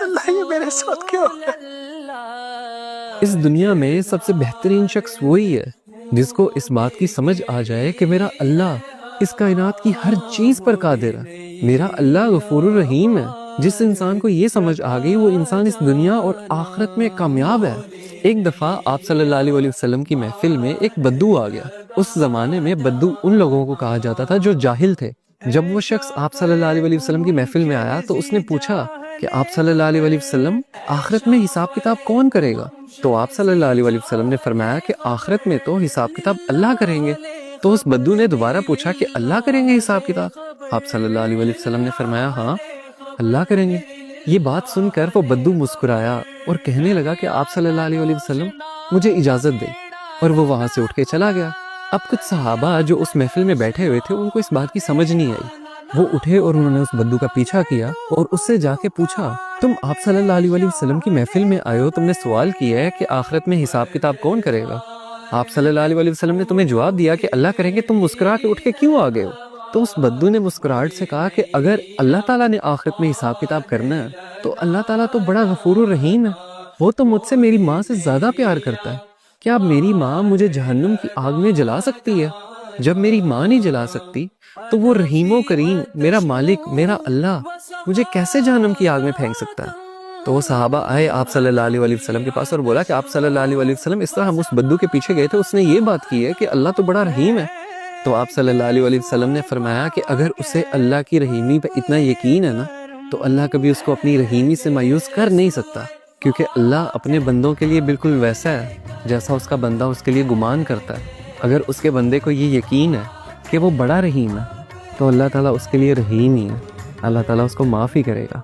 اللہ یہ میرے ساتھ کیوں ہو رہا ہے؟ اس دنیا میں سب سے بہترین شخص وہی ہے جس کو اس بات کی سمجھ آ جائے کہ میرا اللہ اس کائنات کی ہر چیز پر قادر ہے، میرا اللہ غفور الرحیم ہے۔ جس انسان کو یہ سمجھ آ گئی وہ انسان اس دنیا اور آخرت میں کامیاب ہے۔ ایک دفعہ آپ صلی اللہ علیہ وسلم کی محفل میں ایک بدو آ گیا۔ اس زمانے میں بدو ان لوگوں کو کہا جاتا تھا جو جاہل تھے۔ جب وہ شخص آپ صلی اللہ علیہ وسلم کی محفل میں آیا تو اس نے پوچھا کہ آپ صلی اللہ علیہ وسلم آخرت میں حساب کتاب کون کرے گا؟ تو آپ صلی اللہ علیہ وسلم نے فرمایا کہ آخرت میں تو حساب کتاب اللہ کریں گے۔ تو اس بدو نے دوبارہ پوچھا کہ اللہ کریں گے حساب کتاب؟ آپ صلی اللہ علیہ وسلم نے فرمایا ہاں اللہ کریں گے۔ یہ بات سن کر وہ بدو مسکرایا اور کہنے لگا کہ آپ صلی اللہ علیہ وسلم مجھے اجازت دیں، اور وہ وہاں سے اٹھ کے چلا گیا۔ اب کچھ صحابہ جو اس محفل میں بیٹھے ہوئے تھے ان کو اس بات کی سمجھ نہیں آئی۔ وہ اٹھے اور انہوں نے اس بدو کا پیچھا کیا اور اس سے جا کے پوچھا تم آپ صلی اللہ علیہ وسلم کی محفل میں آئے ہو، تم نے سوال کیا ہے کہ آخرت میں حساب کتاب کون کرے گا؟ آپ صلی اللہ علیہ وسلم نے تمہیں جواب دیا کہ اللہ کریں گے، تم مسکرا کے اٹھ کے کیوں آ گئے ہو؟ تو اس بدو نے مسکراہٹ سے کہا کہ اگر اللہ تعالیٰ نے آخرت میں حساب کتاب کرنا ہے تو اللہ تعالیٰ تو بڑا غفور الرحیم ہے، وہ تو مجھ سے میری ماں سے زیادہ پیار کرتا ہے۔ کیا میری ماں مجھے جہنم کی آگ میں جلا سکتی ہے؟ جب میری ماں نہیں جلا سکتی تو وہ رحیم و کریم میرا مالک میرا اللہ مجھے کیسے جہنم کی آگ میں پھینک سکتا ہے؟ تو وہ صحابہ آئے آپ صلی اللہ علیہ وسلم کے پاس اور بولا کہ آپ صلی اللہ علیہ وسلم اس طرح ہم اس بدو کے پیچھے گئے تھے، اس نے یہ بات کی ہے کہ اللہ تو بڑا رحیم ہے۔ تو آپ صلی اللہ علیہ وسلم نے فرمایا کہ اگر اسے اللہ کی رحیمی پہ اتنا یقین ہے نا تو اللہ کبھی اس کو اپنی رحیمی سے مایوس کر نہیں سکتا، کیونکہ اللہ اپنے بندوں کے لیے بالکل ویسا ہے جیسا اس کا بندہ اس کے لیے گمان کرتا ہے۔ اگر اس کے بندے کو یہ یقین ہے کہ وہ بڑا رحیم ہے تو اللہ تعالیٰ اس کے لیے رحیم ہی ہے، اللہ تعالیٰ اس کو معاف ہی کرے گا۔